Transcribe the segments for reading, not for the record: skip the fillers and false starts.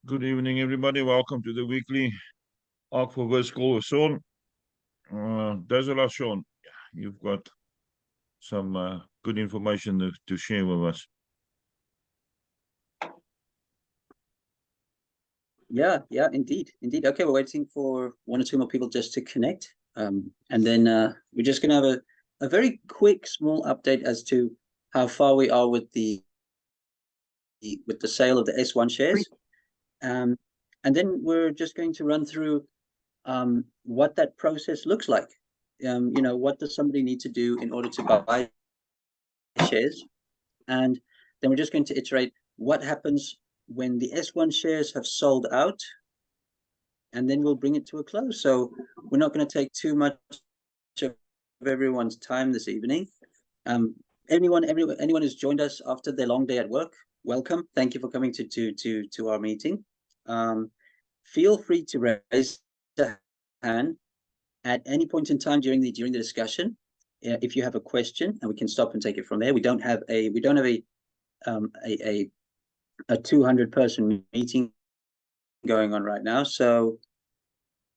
Good evening, everybody. Welcome to the weekly Ark4Verse call with Sean. Dazzle Sean. You've got some good information to share with us. Yeah, indeed. Okay, we're waiting for one or two more people just to connect. And then we're just going to have a very quick, small update as to how far we are with the sale of the S1 shares. And then we're just going to run through what that process looks like. What does somebody need to do in order to buy shares? And then we're just going to iterate what happens when the S1 shares have sold out, and then we'll bring it to a close. So we're not going to take too much of everyone's time this evening. Anyone who's joined us after their long day at work, welcome. Thank you for coming to our meeting. Feel free to raise a hand at any point in time during the discussion if you have a question, and we can stop and take it from there. We don't have a 200-person meeting going on right now, so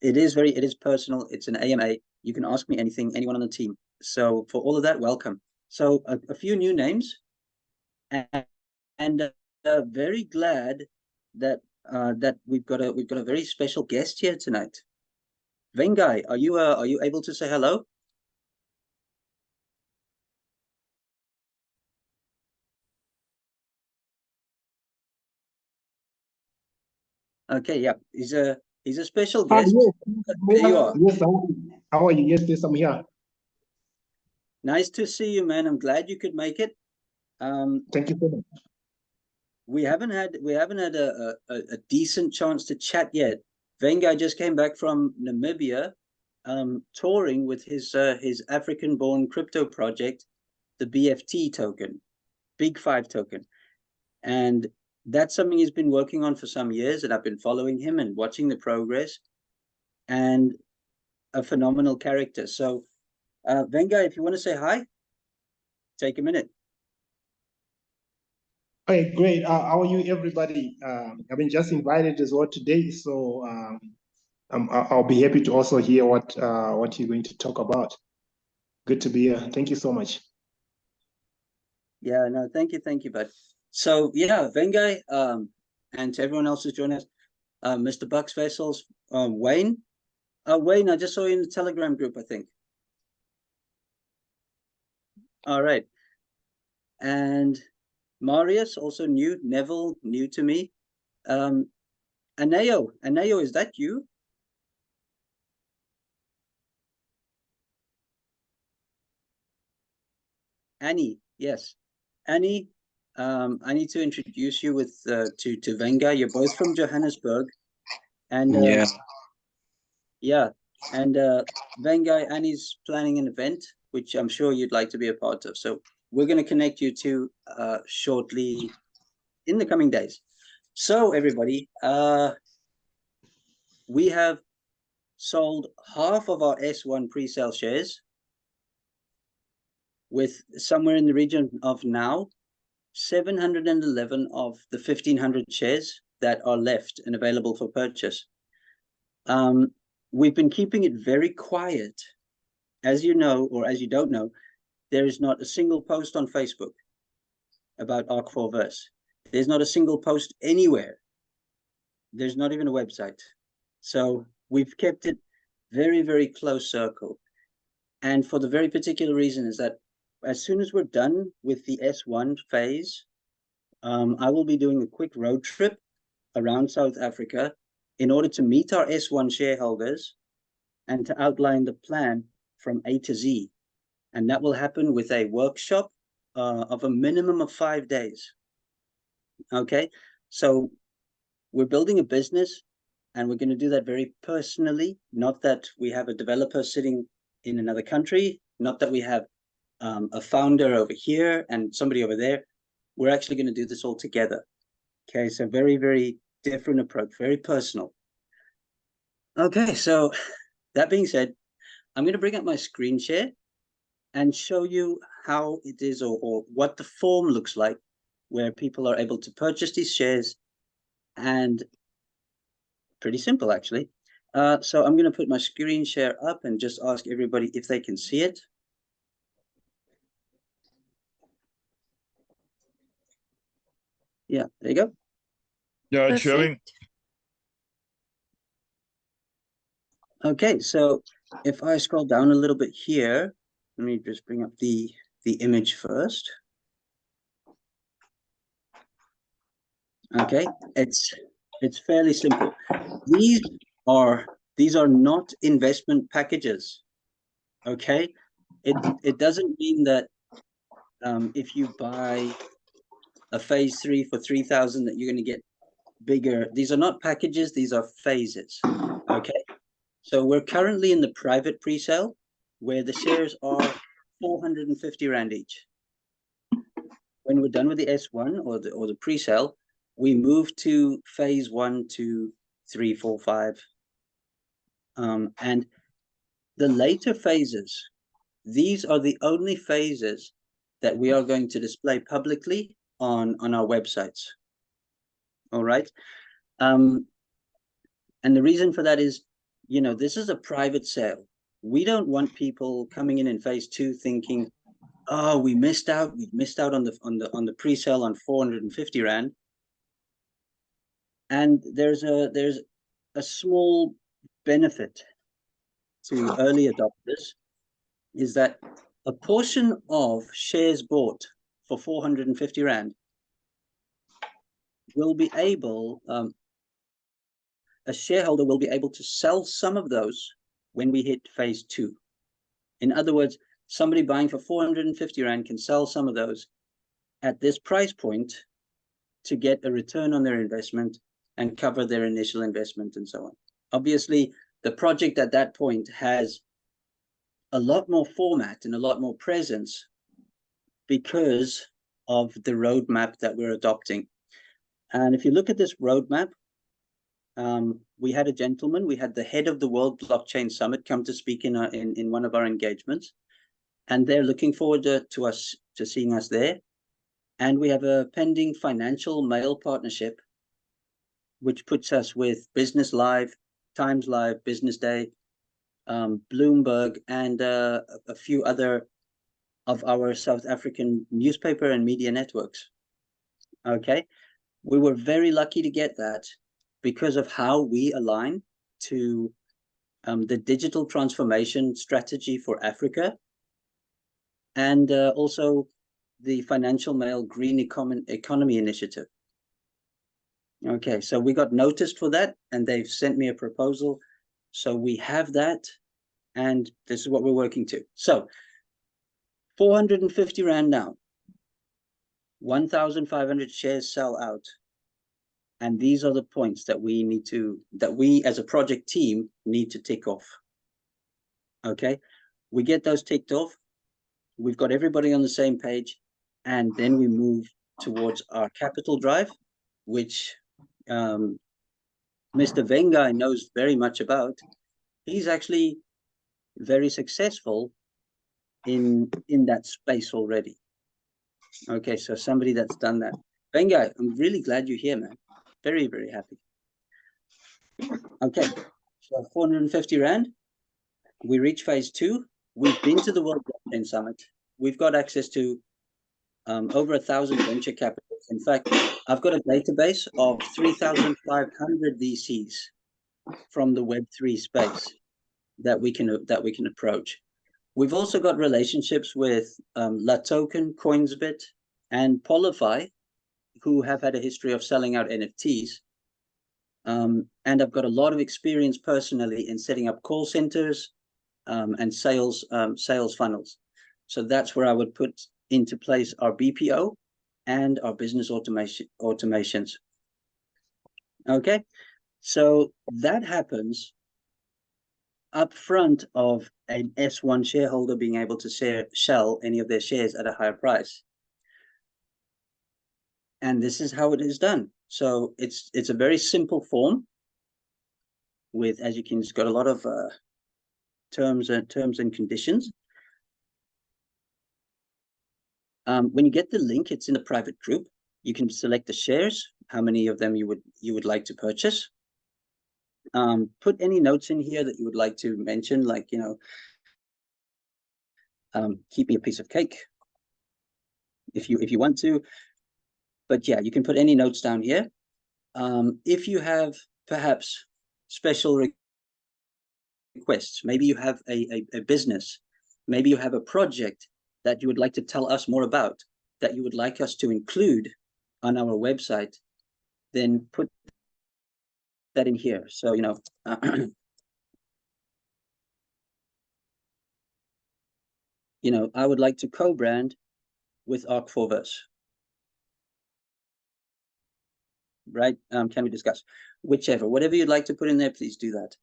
it is personal. It's an AMA. You can ask me anything, anyone on the team. So for all of that, welcome. So a few new names, and very glad that we've got a very special guest here tonight. Vengai, are you able to say hello? Okay, yeah, he's a special guest. Yes. There you are. Yes, how are you? Yes, I'm here. Nice to see you, man. I'm glad you could make it. Thank you so much. We haven't had a decent chance to chat yet. Vengai just came back from Namibia, touring with his African-born crypto project, the BFT token, Big Five token, and that's something he's been working on for some years, and I've been following him and watching the progress, and a phenomenal character. So, Vengai, if you want to say hi, take a minute. Okay, great. How are you, everybody? I've been just invited as well today, so I'll be happy to also hear what you're going to talk about. Good to be here. Thank you so much. Yeah, no, thank you, bud. So yeah, Vengai, and to everyone else who's joined us, Mr. Bucks Vessels, Wayne. Wayne, I just saw you in the Telegram group, I think. All right. And Marius, also new. Neville, new to me. Aneo, is that you? Annie, yes. Annie, I need to introduce you with to Vengai. You're both from Johannesburg. And yeah. And Vengai, Annie's planning an event, which I'm sure you'd like to be a part of. So we're going to connect you to shortly in the coming days. So everybody, we have sold half of our S1 pre-sale shares, with somewhere in the region of now 711 of the 1,500 shares that are left and available for purchase. We've been keeping it very quiet. As you know, or as you don't know, there is not a single post on Facebook about Ark4Verse. There's not a single post anywhere. There's not even a website. So we've kept it very, very close circle. And for the very particular reason is that as soon as we're done with the S1 phase, I will be doing a quick road trip around South Africa in order to meet our S1 shareholders and to outline the plan from A to Z. And that will happen with a workshop of a minimum of 5 days. Okay, so we're building a business, and we're going to do that very personally. Not that we have a developer sitting in another country, not that we have a founder over here and somebody over there. We're actually going to do this all together. Okay, so very, very different approach, very personal. Okay, so that being said, I'm going to bring up my screen share and show you how it is, or what the form looks like, where people are able to purchase these shares and pretty simple, actually. So I'm going to put my screen share up and just ask everybody if they can see it. Yeah, there you go. Yeah, it's showing. Okay, so if I scroll down a little bit here, let me just bring up the image first. Okay, it's fairly simple. These are not investment packages. Okay, it doesn't mean that if you buy a phase 3 for 3,000 that you're going to get bigger. These are not packages, these are phases. Okay, so we're currently in the private pre-sale where the shares are 450 Rand each. When we're done with the S1 or the pre-sale, we move to phase 1, 2, 3, 4, 5. And the later phases, these are the only phases that we are going to display publicly on our websites. All right. And the reason for that is, you know, this is a private sale. We don't want people coming in phase 2 thinking, oh, we missed out on the pre-sale on 450 Rand. And there's a small benefit to early adopters, is that a portion of shares bought for 450 Rand will be able, a shareholder will be able to sell some of those when we hit phase 2. In other words, somebody buying for 450 Rand can sell some of those at this price point to get a return on their investment and cover their initial investment and so on. Obviously, the project at that point has a lot more format and a lot more presence because of the roadmap that we're adopting. And if you look at this roadmap, we had a gentleman, we had the head of the World Blockchain Summit come to speak in one of our engagements, and they're looking forward to seeing us there. And we have a pending financial mail partnership, which puts us with Business Live, Times Live, Business Day, Bloomberg, and a few other of our South African newspaper and media networks. Okay, we were very lucky to get that because of how we align to the digital transformation strategy for Africa, and also the Financial Mail Green Economy Initiative. Okay, so we got noticed for that, and they've sent me a proposal. So we have that, and this is what we're working to. So 450 Rand now, 1,500 shares sell out. And these are the points that we as a project team need to tick off. Okay, we get those ticked off. We've got everybody on the same page, and then we move towards our capital drive, which Mr. Vengai knows very much about. He's actually very successful in that space already. Okay, so somebody that's done that. Vengai, I'm really glad you're here, man. Very, very happy. Okay, so 450 Rand. We reach phase 2. We've been to the World Blockchain Summit. We've got access to over 1,000 venture capitals. In fact, I've got a database of 3,500 VCs from the Web3 space that we can approach. We've also got relationships with LaToken, Coinsbit, and Polify, who have had a history of selling out NFTs. And I've got a lot of experience personally in setting up call centers and sales funnels. So that's where I would put into place our BPO and our business automations. Okay, so that happens up front of an S1 shareholder being able to sell any of their shares at a higher price. And this is how it is done. So it's a very simple form with, as you can, it's got a lot of terms and conditions. When you get the link, it's in a private group. You can select the shares, how many of them you would like to purchase. Put any notes in here that you would like to mention, like, keep me a piece of cake if you want to. But yeah, you can put any notes down here. If you have perhaps special requests, maybe you have a business, maybe you have a project that you would like to tell us more about, that you would like us to include on our website, then put that in here. So, I would like to co-brand with Ark4Verse. Right? Can we discuss? Whatever you'd like to put in there, please do that.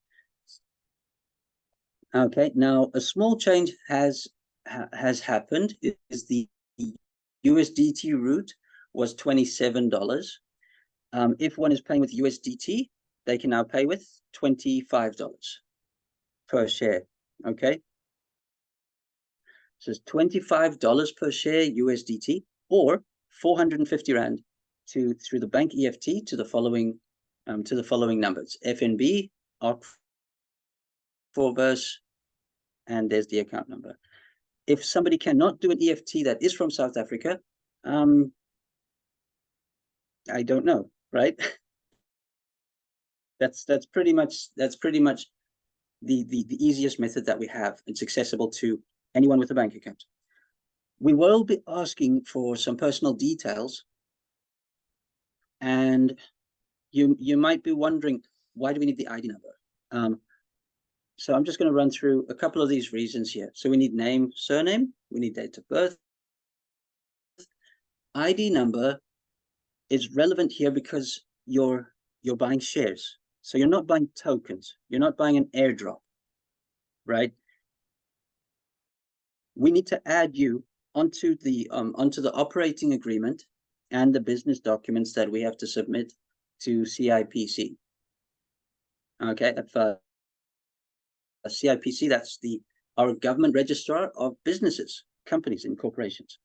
Okay, now a small change has happened. Is the USDT route was $27. If one is paying with USDT, they can now pay with $25 per share. Okay, so it's $25 per share USDT, or 450 Rand through the bank EFT to the following numbers: FNB, Ark4Verse, and there's the account number. If somebody cannot do an EFT that is from South Africa, I don't know, right? That's pretty much the easiest method that we have. It's accessible to anyone with a bank account. We will be asking for some personal details, and you might be wondering, why do we need the ID number? So I'm just going to run through a couple of these reasons here. So we need name, surname, we need date of birth. ID number is relevant here because you're buying shares. So you're not buying tokens. You're not buying an airdrop, right? We need to add you onto the operating agreement and the business documents that we have to submit to CIPC. Okay, CIPC, that's our government registrar of businesses, companies, and corporations.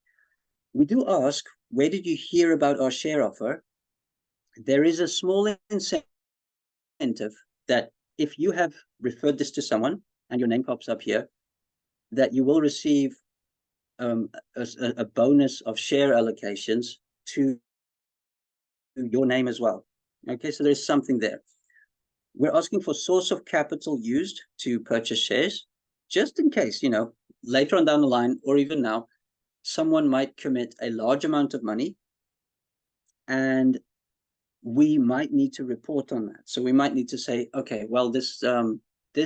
We do ask, where did you hear about our share offer? There is a small incentive that if you have referred this to someone and your name pops up here, that you will receive a bonus of share allocations to your name as well. Okay, so there's something there. We're asking for source of capital used to purchase shares, just in case, later on down the line, or even now, someone might commit a large amount of money, and we might need to report on that. So we might need to say, okay, well, this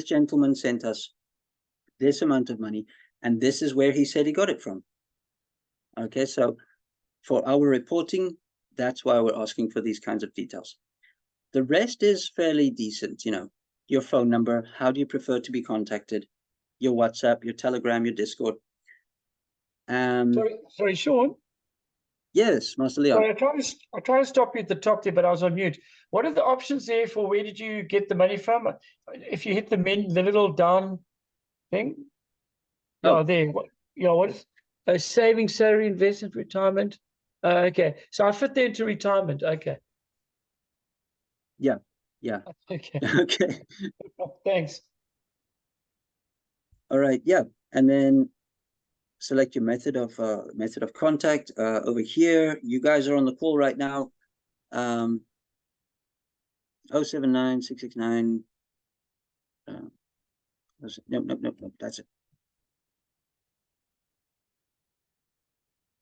gentleman sent us this amount of money, and this is where he said he got it from. Okay, so for our reporting, that's why we're asking for these kinds of details. The rest is fairly decent, your phone number, how do you prefer to be contacted, your WhatsApp, your Telegram, your Discord. Sorry, Sean. Yes, Master Leon. Sorry, I try to stop you at the top there, but I was on mute. What are the options there for where did you get the money from? If you hit the little down thing, there. What is saving, salary, investment, retirement? Okay, so I fit there into retirement. Okay. Yeah. Okay. Okay. Thanks. All right. Yeah, and then select your method of contact. Over here, you guys are on the call right now. 079 669. Nope. That's it.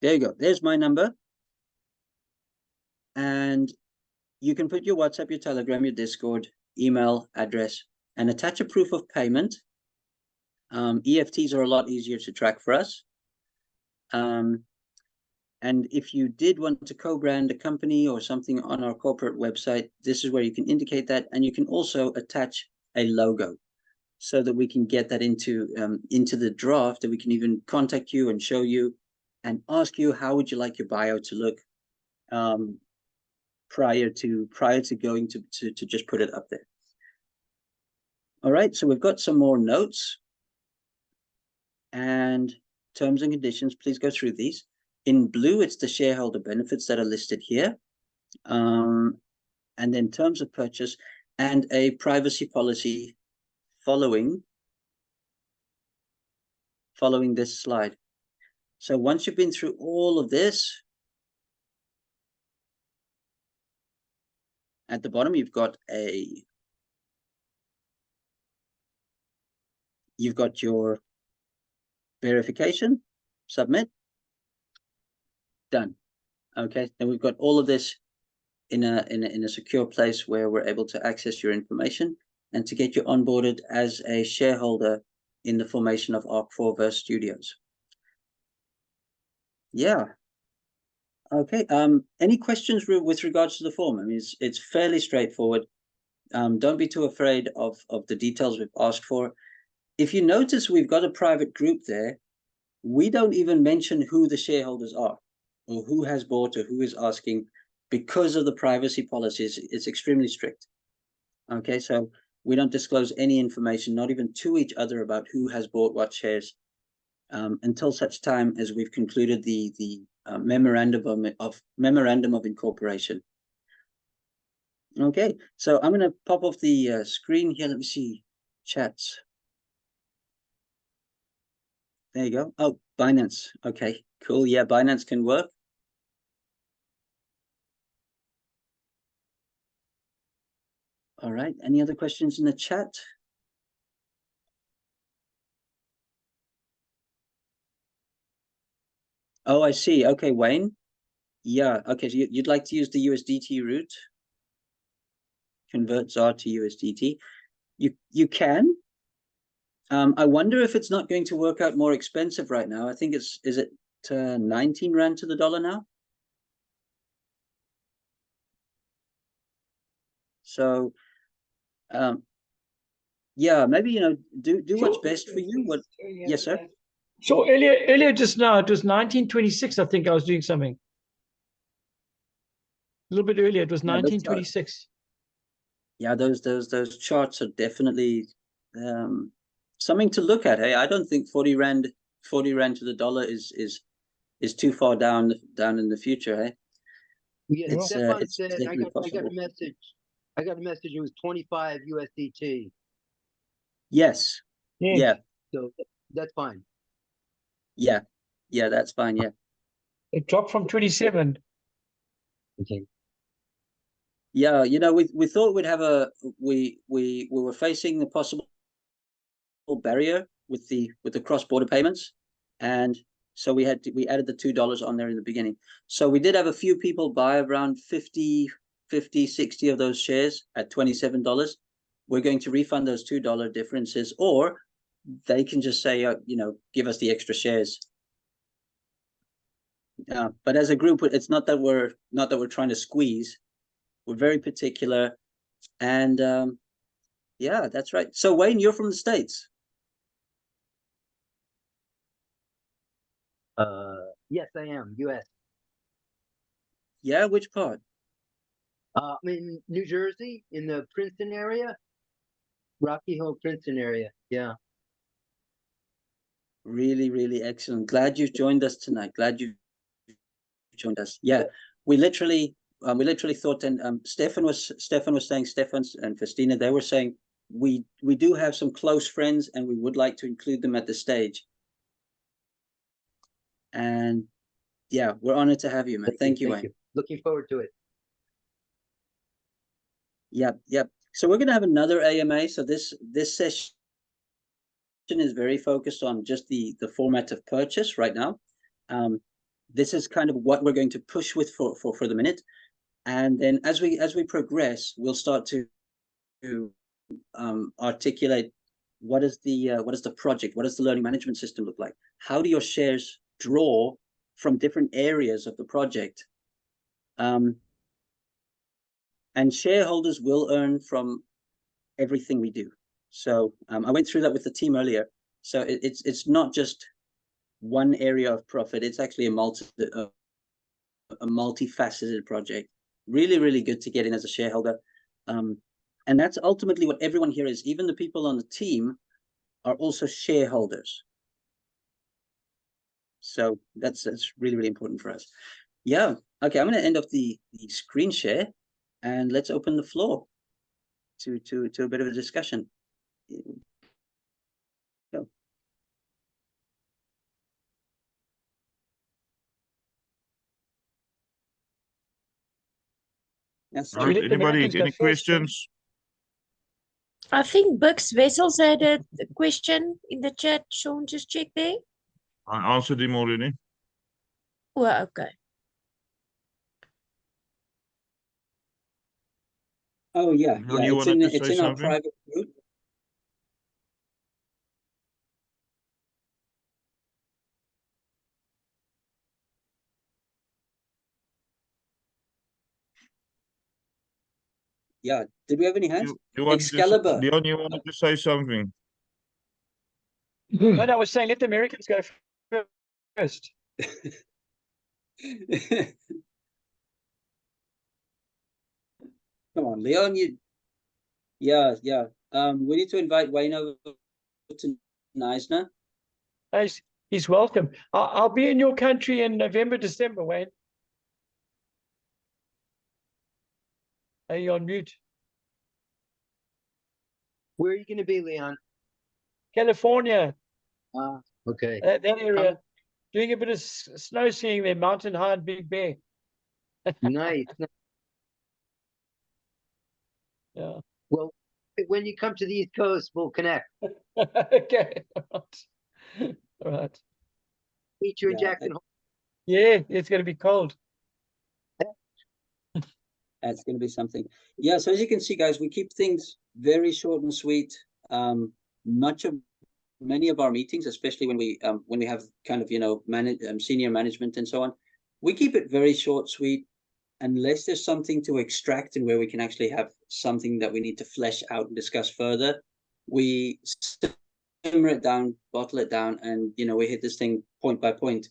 There you go. There's my number. And you can put your WhatsApp, your Telegram, your Discord, email address, and attach a proof of payment. EFTs are a lot easier to track for us. And if you did want to co-brand a company or something on our corporate website, this is where you can indicate that. And you can also attach a logo so that we can get that into the draft, that we can even contact you and show you and ask you, how would you like your bio to look prior to going to just put it up there. All right, so we've got some more notes and terms and conditions. Please go through these. In blue, it's the shareholder benefits that are listed here. And then terms of purchase. and a privacy policy following this slide. So once you've been through all of this, at the bottom you've got your verification, submit, done. Okay, then we've got all of this in a secure place where we're able to access your information and to get you onboarded as a shareholder in the formation of Ark4Verse Studios. Yeah. Okay. Any questions with regards to the form? I mean, it's fairly straightforward. Don't be too afraid of the details we've asked for. If you notice, we've got a private group there. We don't even mention who the shareholders are or who has bought or who is asking, because of the privacy policies. It's extremely strict. Okay, so we don't disclose any information, not even to each other, about who has bought what shares, until such time as we've concluded the memorandum of incorporation. Okay, so I'm going to pop off the screen here. Let me see chats. There you go. Oh, Binance. Okay, cool. Yeah, Binance can work. All right. Any other questions in the chat? Oh, I see. Okay, Wayne. Yeah. Okay. So you'd like to use the USDT route, convert ZAR to USDT. You can. I wonder if it's not going to work out more expensive right now. I think is it 19 Rand to the dollar now? So, yeah, maybe, do what's best for you. What? Yes, sir. So earlier just now, it was 1926. I think I was doing something. A little bit earlier, it was 1926. Yeah, those charts are definitely something to look at. Hey, I don't think 40 Rand to the dollar is too far down in the future. Hey, Yeah, it's Stefan it's said, I definitely got a possible. message. I got a message. It was 25 USDT. Yes. Yes. Yeah. So that's fine. Yeah. Yeah, that's fine. Yeah. It dropped from 27. Okay. Yeah, we thought we'd have we were facing the possible barrier with the cross-border payments, and so we added the $2 on there in the beginning. So we did have a few people buy around 50, 60 of those shares at $27. We're going to refund those $2 differences, or they can just say, give us the extra shares. But as a group, it's not that we're trying to squeeze. We're very particular, and yeah, that's right. So Wayne, you're from the States. Yes, I am. US. Yeah, which part? I'm in New Jersey, in the Princeton area. Rocky Hill, Princeton area. Yeah. Really, really excellent. Glad you've joined us tonight. Glad you've joined us. Yeah, we literally thought, and Stefan was saying, Stefan and Festina, they were saying, we do have some close friends and we would like to include them at the stage. And yeah, we're honored to have you, man. Thank you, Wayne. Looking forward to it. Yep. So we're going to have another AMA. So this session is very focused on just the format of purchase right now. This is kind of what we're going to push with for the minute, and then as we progress, we'll start to articulate what is the project, what does the learning management system look like, how do your shares draw from different areas of the project, and shareholders will earn from everything we do. So I went through that with the team earlier. So it's not just one area of profit. It's actually a multifaceted project. Really, really good to get in as a shareholder. And that's ultimately what everyone here is. Even the people on the team are also shareholders. So that's really, really important for us. Yeah. Okay, I'm going to end off the screen share and let's open the floor. to a bit of a discussion. So, yes, Right, let the anybody, Americans go any first, then. questions? I think Bucks Vessels had a question in the chat. Sean, just check there. I answered him already. Well, okay. oh yeah, Leon, you it's wanted to it's say in our something? private group. Yeah, did we have any hands? You wanted to, Excalibur. Leon, you wanted to say something? No, I was saying let the Americans go first. Come on, Leon, yeah. We need to invite Wayne over to Neisner. He's welcome. I'll be in your country in November, December, Wayne. Are you on mute? Where are you going to be, Leon? California, Ah, okay. that area. Doing a bit of snow skiing there, Mountain High and Big Bear. Nice. Yeah. Well, when you come to the East Coast, we'll connect. Okay. All right. Meet you in Yeah, Jackson Hole. Yeah, it's going to be cold. That's going to be something. Yeah, so as you can see, guys, we keep things very short and sweet. Many of our meetings, especially when we have kind of senior management and so on, we keep it very short, sweet, unless there's something to extract and where we can actually have something that we need to flesh out and discuss further. We simmer it down, bottle it down, and we hit this thing point by point.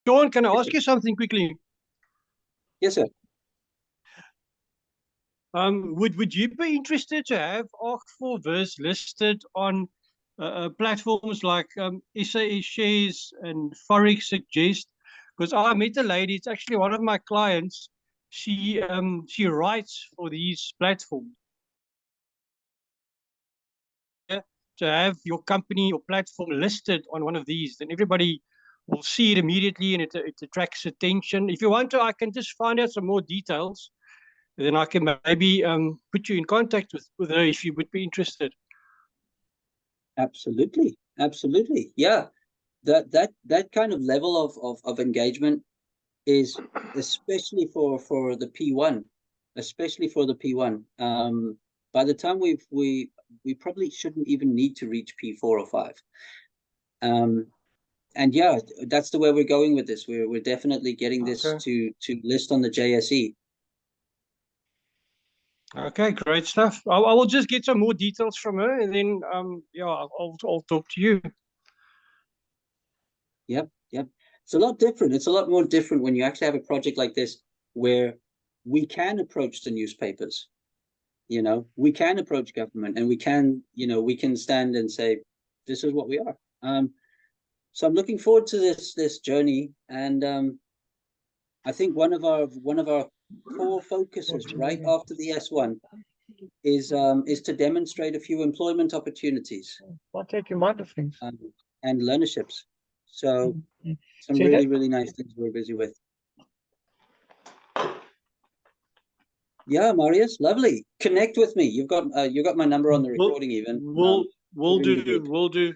Sean, can I ask you something quickly? Yes, sir. Would you be interested to have Ark4Verse listed on platforms like SA Shares and Forex Suggest? Because I met a lady, it's actually one of my clients. She writes for these platforms. To have your company or platform listed on one of these, then everybody will see it immediately and it attracts attention. If you want to, I can just find out some more details. Then I can maybe put you in contact with her if you would be interested. Absolutely. Yeah, that kind of level of engagement is especially for the P1, especially for the P1. By the time we probably shouldn't even need to reach P4 or 5. And yeah, that's the way we're going with this. We're definitely getting this to list on the JSE. Okay, great stuff. I will just get some more details from her, and then yeah, I'll talk to you. Yep. It's a lot different. It's a lot more different when you actually have a project like this where we can approach the newspapers. We can approach government, and we can stand and say, this is what we are. So I'm looking forward to this journey, and I think one of our core focuses right after the S1 is to demonstrate a few employment opportunities. I'll take your mind of things. And learnerships. So some See really, that? really nice things we're busy with. Yeah, Marius, lovely. Connect with me. You've got my number on the recording even. We'll in the group. do.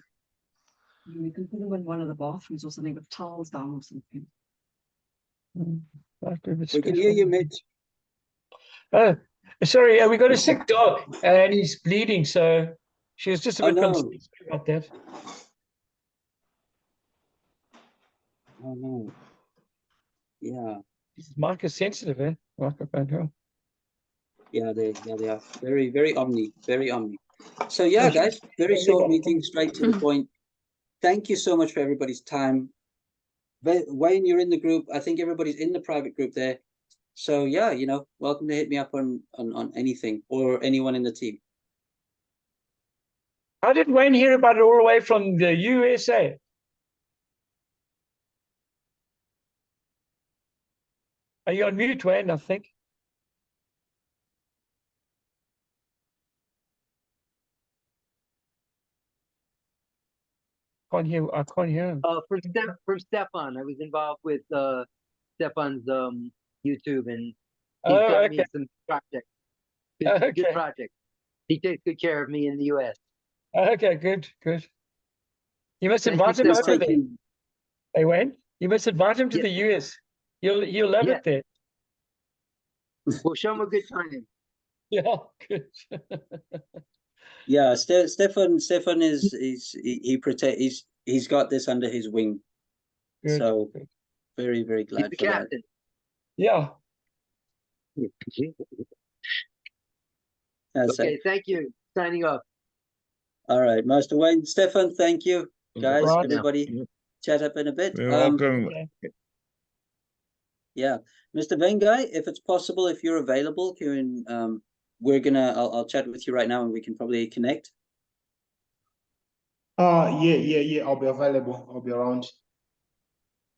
You can put them in one of the bathrooms or something with towels down or something. We can hear you, Mitch. Oh, sorry, we got a sick dog and he's bleeding, so she was just a Oh, bit no. concerned about that. Oh no. Yeah. This mic is sensitive, eh? Microphone, huh? Yeah, they are very, very omni, very omni. So yeah, guys, very short meeting, straight to the point. Thank you so much for everybody's time. Wayne, you're in the group. I think everybody's in the private group there. So yeah, you know, welcome to hit me up on anything or anyone in the team. How did Wayne hear about it all the way from the USA? Are you on mute, Wayne? I think. I can't hear him. From Stefan, I was involved with Stefan's YouTube, and he's Oh, got me okay. some projects. Okay. Good project. He takes good care of me in the US. Okay, good, good. You must Thank invite you, him He's over Stefan. there. taking, Hey, Wayne, you must invite him to Yeah. the US. You'll love Yeah. it there. We'll show him a good time. Yeah, good. yeah, Stefan is he's got this under his wing. Good, So good. very, very He's glad the for that. captain. Yeah. That's Okay, it. thank you. Signing off. All right, Master Wayne, Stefan, thank you, guys, Right. everybody. Chat up in a bit. You're welcome. Okay. Yeah, Mr. Vengai, if it's possible, if you're available, can I'll chat with you right now, and we can probably connect. Yeah. I'll be available. I'll be around.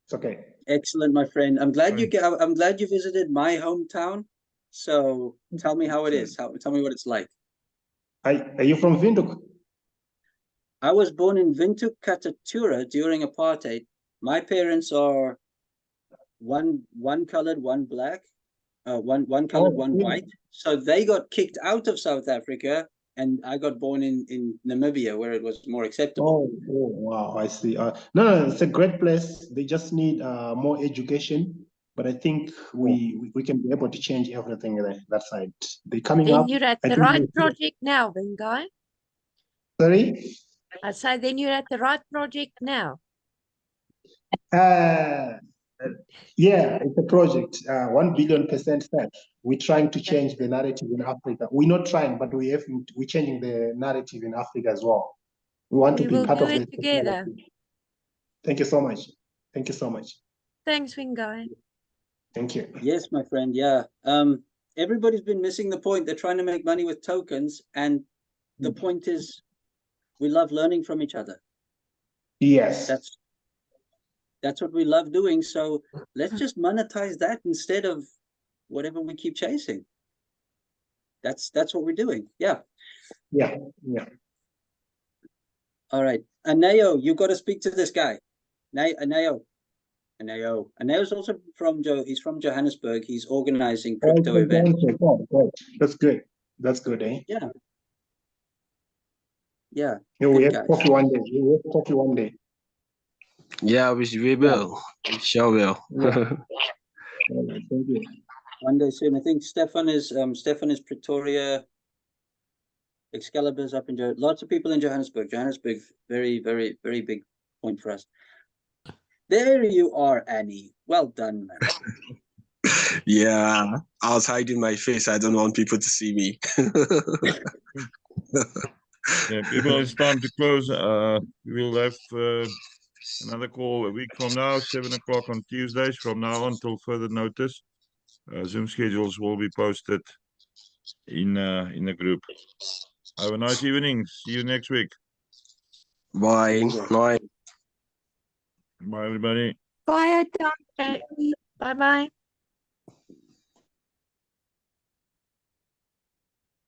It's okay. Excellent, my friend. I'm glad Fine. I'm glad you visited my hometown. So tell me how it is. Tell me what it's like. Are you from Windhoek? I was born in Windhoek, Katatura during apartheid. My parents are one colored, one black, one colored, one yeah. white. So they got kicked out of South Africa, and I got born in Namibia, where it was more acceptable. Oh, wow, I see. No, it's a great place. They just need more education, but I think we can be able to change everything there, that side. They're coming up. Then you're at I the think right project now, Vengai. Sorry? I say then you're at the right project now. Yeah, it's a project, 1 billion% set. We're trying to change the narrative in Africa. We're not trying, but we're changing the narrative in Africa as well. We want to We be will part do of it the together. technology. Thank you so much. Thank you so much. Thanks, Vengai. Thank you. Yes, my friend. Yeah. Everybody's been missing the point. They're trying to make money with tokens, and the point is, we love learning from each other. Yes. That's what we love doing. So let's just monetize that instead of whatever we keep chasing. That's what we're doing. Yeah. Yeah. All right. Aneo, you got to speak to this guy. Aneo. Aneo's also he's from Johannesburg. He's organizing crypto events. Oh, that's good. That's good, eh? Yeah. Yeah. We Good have guys. coffee one day. Yeah, we will. We sure will. Yeah. Thank you. One day soon. I think Stefan is Pretoria. Excalibur's up in lots of people in Johannesburg. Johannesburg, very, very, very big point for us. There you are, Annie. Well done, man. Yeah, I was hiding my face. I don't want people to see me. Yeah, people, it's time to close. We will have another call a week from now, 7 o'clock on Tuesdays. From now on till further notice, Zoom schedules will be posted in the group. Have a nice evening. See you next week. Bye. Night. Bye, everybody. Bye, Bye-bye.